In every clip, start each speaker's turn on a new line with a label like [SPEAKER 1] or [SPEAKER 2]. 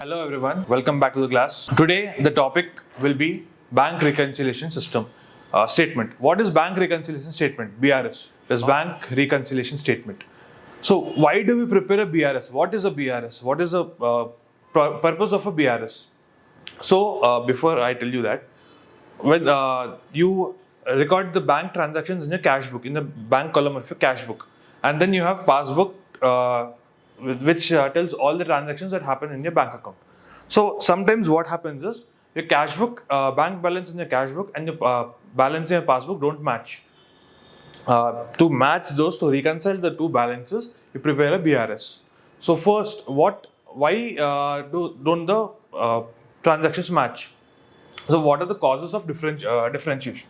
[SPEAKER 1] Hello everyone, welcome back to the class. Today the topic will be bank reconciliation system statement. What is bank reconciliation statement? BRS is bank reconciliation statement. So why do we prepare a BRS? What is a BRS? What is the purpose of a BRS? So before I tell you that, when you record the bank transactions in your cash book, in the bank column of your cash book, and then you have passbook which tells all the transactions that happen in your bank account. So sometimes what happens is your cash book, bank balance in your cash book and your balance in your passbook don't match. To match those, to reconcile the two balances, you prepare a BRS. So first, why don't the transactions match? So what are the causes of differentiation?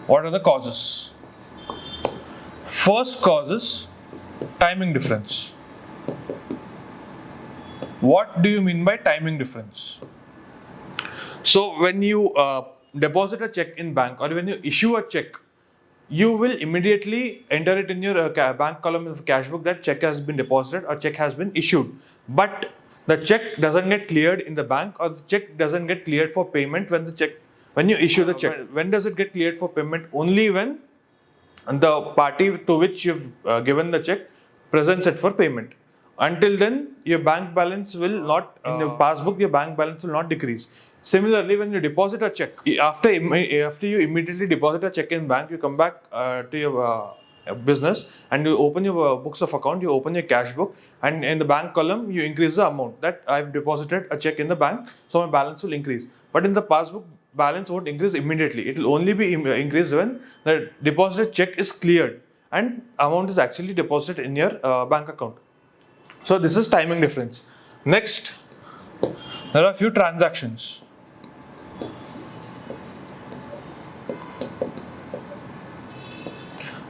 [SPEAKER 1] What are the causes? First cause is timing difference. What do you mean by timing difference? So when you deposit a check in bank or when you issue a check, you will immediately enter it in your bank column of cash book that check has been deposited or check has been issued. But the check doesn't get cleared in the bank or the check doesn't get cleared for payment when you issue the check. When does it get cleared for payment? Only when the party to which you've given the check presents it for payment. Until then, your bank balance will not, in the passbook, your bank balance will not decrease. Similarly, when you deposit a check, after you immediately deposit a check in bank, you come back to your business and you open your books of account, you open your cash book, and in the bank column, you increase the amount that I've deposited a check in the bank, so my balance will increase. But in the passbook, balance won't increase immediately. It will only be increased when the deposited check is cleared and amount is actually deposited in your bank account. So this is timing difference. Next, there are a few transactions.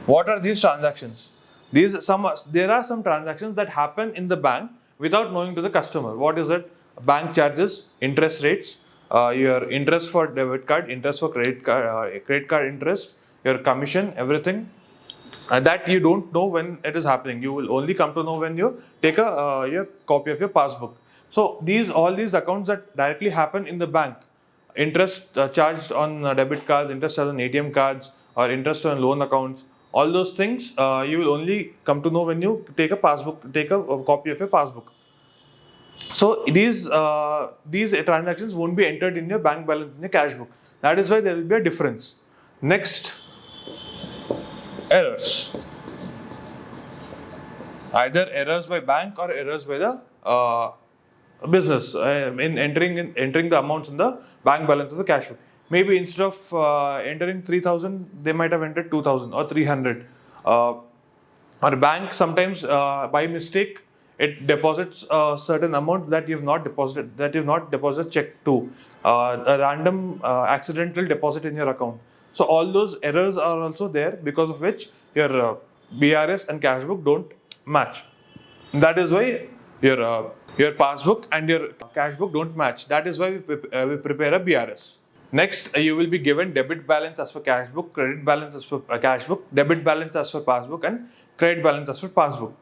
[SPEAKER 1] What are these transactions? There are some transactions that happen in the bank without knowing to the customer. What is it? Bank charges, interest rates, your interest for debit card, interest for credit card interest, your commission, everything. That you don't know when it is happening. You will only come to know when you take your copy of your passbook. So all these accounts that directly happen in the bank, interest charged on debit cards, interest charged on ATM cards, or interest on loan accounts, all those things you will only come to know when you take a copy of your passbook. So these transactions won't be entered in your bank balance in your cash book. That is why there will be a difference. Next, errors. Either errors by bank or errors by the business in entering the amounts in the bank balance of the cash book. Maybe instead of entering 3,000, they might have entered 2,000 or 300. Or bank sometimes by mistake it deposits a certain amount that you've not deposited check to, a random accidental deposit in your account. So all those errors are also there, because of which your BRS and cash book don't match. That is why your passbook and your cash book don't match. That is why we prepare a BRS. Next, you will be given debit balance as per cash book, credit balance as per cash book, debit balance as per passbook, and credit balance as per passbook.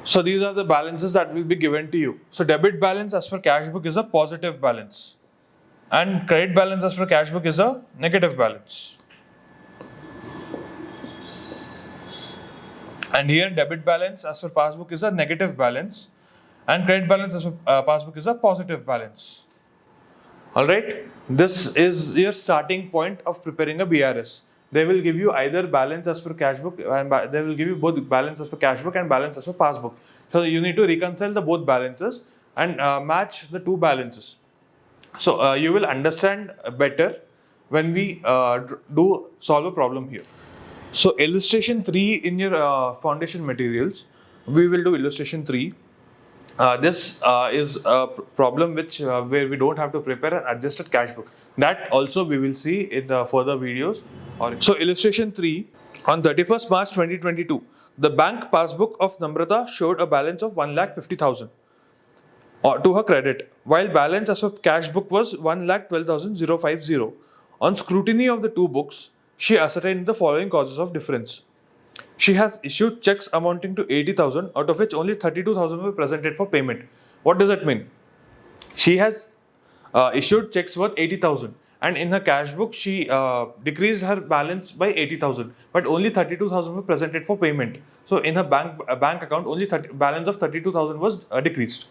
[SPEAKER 1] So these are the balances that will be given to you. So debit balance as per cash book is a positive balance, and credit balance as per cash book is a negative balance. And here debit balance as per passbook is a negative balance, and credit balance as per passbook is a positive balance. Alright, this is your starting point of preparing a BRS. They will give you either balance as per cash book, and they will give you both balance as per cash book and balance as per passbook. So you need to reconcile the both balances and match the two balances. So you will understand better when we solve a problem here. So illustration 3 in your foundation materials, we will do illustration 3. This is a problem where we don't have to prepare an adjusted cash book. That also we will see in the further videos. So illustration 3, on 31st March 2022, The bank passbook of Namrata showed a balance of 1,50,000 to her credit, while balance as per cash book was 1,12,050. On scrutiny of the two books, she ascertained the following causes of difference. She has issued checks amounting to 80,000, out of which only 32,000 were presented for payment. What does that mean? She has issued checks worth 80,000, and in her cash book she decreased her balance by 80,000, but only 32,000 were presented for payment. So in her bank account, only balance of 32,000 was decreased.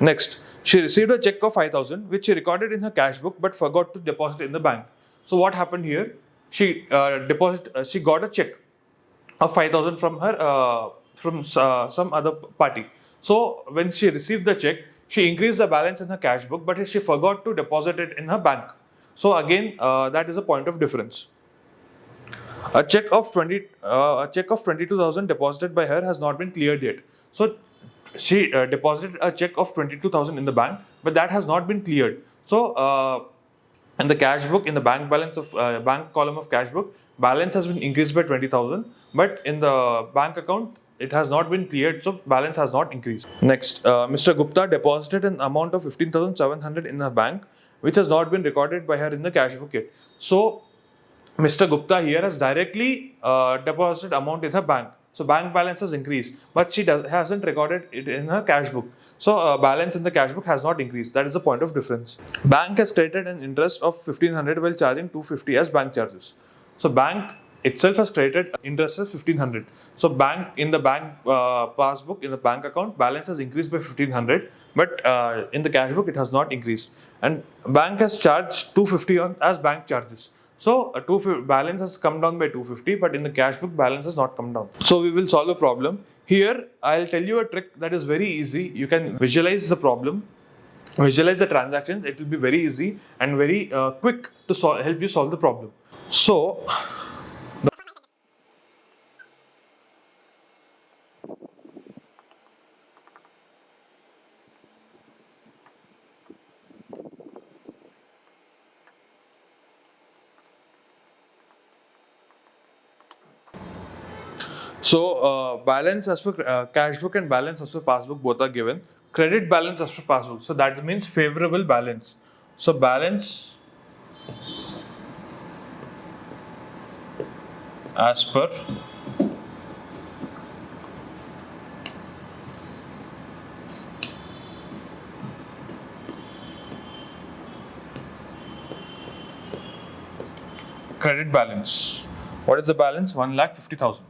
[SPEAKER 1] Next, she received a check of 5,000, which she recorded in her cash book but forgot to deposit in the bank. So what happened here? She she got a check of 5,000 from her some other party. So when she received the check, she increased the balance in her cash book, but she forgot to deposit it in her bank. So again, that is a point of difference. A check of 22,000 deposited by her has not been cleared yet. So she deposited a check of 22,000 in the bank, but that has not been cleared. So in the cash book, in the bank balance of bank column of cash book, balance has been increased by 20,000, but in the bank account it has not been cleared, so balance has not increased. Next, Mr. Gupta deposited an amount of 15,700 in her bank, which has not been recorded by her in the cash book yet. So Mr. Gupta here has directly deposited amount in her bank. So bank balance has increased, but she hasn't recorded it in her cash book. So balance in the cash book has not increased. That is the point of difference. Bank has stated an interest of 1,500 while charging 250 as bank charges. So bank itself has created interest of 1,500. So bank in the bank passbook, in the bank account, balance has increased by 1,500, but in the cash book it has not increased. And bank has charged 250 as bank charges. So balance has come down by 250, but in the cash book balance has not come down. So we will solve the problem. Here I'll tell you a trick that is very easy. You can visualize the problem, visualize the transactions. It will be very easy and very quick to help you solve the problem. So balance as per cash book and balance as per passbook both are given. Credit balance as per passbook. So that means favorable balance. So balance as per credit balance. What is the balance? 1,50,000.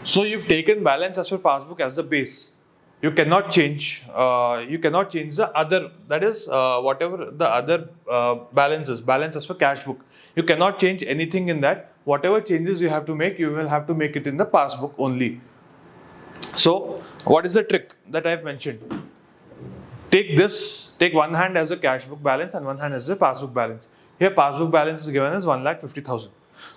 [SPEAKER 1] So you've taken balance as per passbook as the base. You cannot change. You cannot change the other. That is whatever the other balance is. Balance as per cash book. You cannot change anything in that. Whatever changes you have to make, you will have to make it in the passbook only. So what is the trick that I have mentioned? Take one hand as a cash book balance and one hand as a passbook balance. Here passbook balance is given as 1,50,000.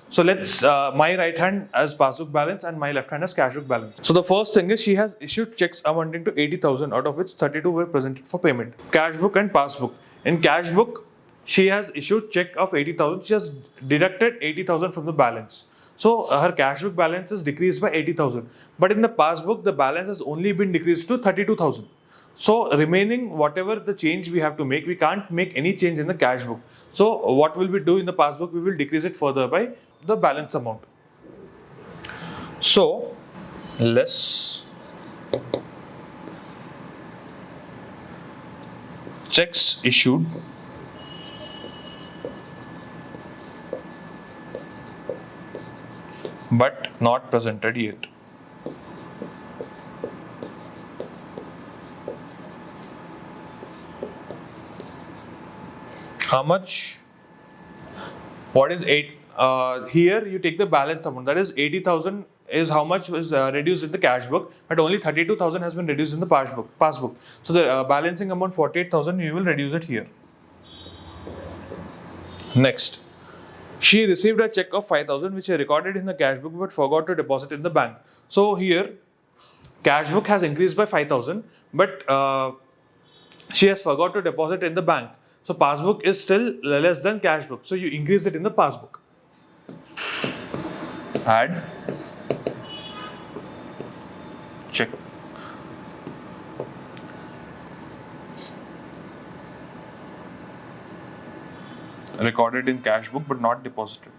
[SPEAKER 1] So let's my right hand as passbook balance and my left hand as cash book balance. So the first thing is she has issued checks amounting to 80,000, out of which 32 were presented for payment. Cash book and passbook. In cash book, she has issued check of 80,000. She has deducted 80,000 from the balance. So her cash book balance is decreased by 80,000. But in the passbook, the balance has only been decreased to 32,000. So remaining whatever the change we have to make, we can't make any change in the cash book. So what will we do in the passbook? We will decrease it further by the balance amount. So less checks issued but not presented yet. How much? What is 8? Here you take the balance amount. That is 80,000 is how much was reduced in the cash book, but only 32,000 has been reduced in the passbook. So the balancing amount 48,000, you will reduce it here. Next, she received a check of 5,000 which she recorded in the cash book but forgot to deposit in the bank. So here cash book has increased by 5,000, but she has forgot to deposit in the bank. So passbook is still less than cash book. So you increase it in the passbook. Add check. Recorded in cash book but not deposited.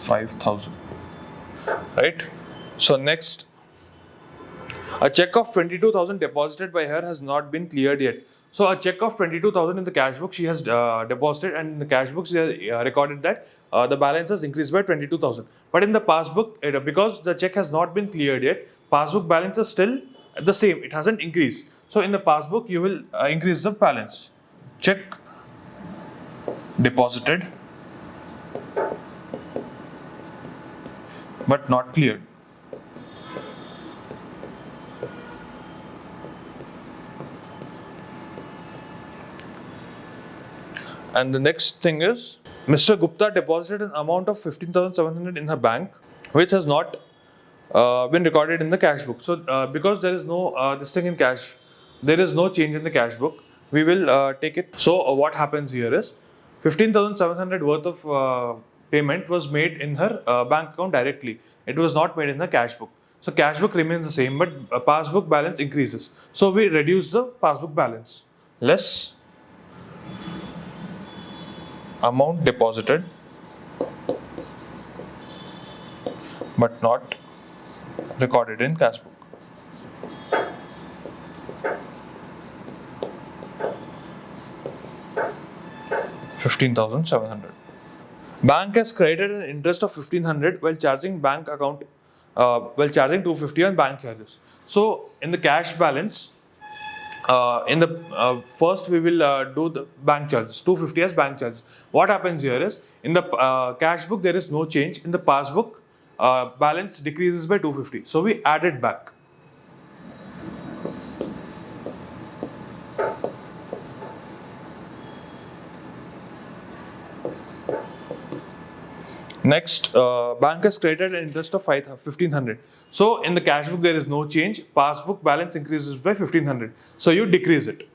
[SPEAKER 1] $5,000. Right? So next, a check of 22,000 deposited by her has not been cleared yet. So a check of 22,000 in the cash book she has deposited, and in the cash book she has recorded that the balance has increased by 22,000. But in the passbook, because the check has not been cleared yet, passbook balance is still the same. It hasn't increased. So in the passbook, you will increase the balance. Check deposited but not cleared. And the next thing is, Mr. Gupta deposited an amount of 15,700 in her bank, which has not been recorded in the cash book. So, because there is no this thing in cash, there is no change in the cash book. We will take it. So, what happens here is 15,700 worth of payment was made in her bank account directly. It was not made in the cash book. So, cash book remains the same, but passbook balance increases. So, we reduce the passbook balance. Less amount deposited but not recorded in cash book. $15,700. Bank has credited an interest of 1,500 while charging bank account while charging 250 on bank charges. So in the cash balance, in the first we will do the bank charges, 250 as bank charges. What happens here is, in the cash book there is no change. In the passbook, balance decreases by 250. So we add it back. Next, bank has credited an interest of 1,500. So in the cash book there is no change. Passbook balance increases by 1,500. So you decrease it.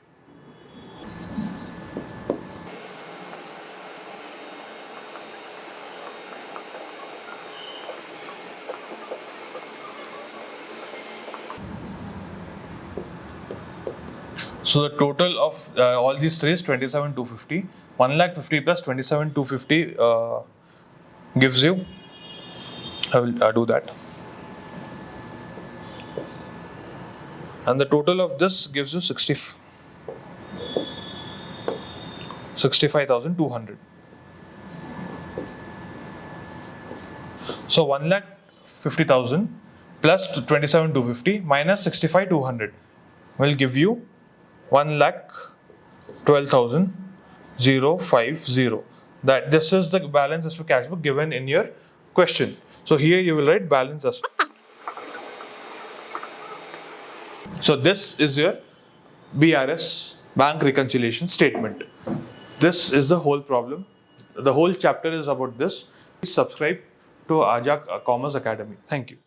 [SPEAKER 1] So the total of all these three is 27,250. 1,50,000 plus 27,250 gives you. I will do that. And the total of this gives you 65,200. So 1,50,000 plus 27,250 minus 65,200 will give you 1,12,050. That this is the balance as per cash book given in your question. So here you will write balance as. So this is your BRS, bank reconciliation statement. This is the whole problem. The whole chapter is about this. Please subscribe to Ajak Commerce Academy. Thank you.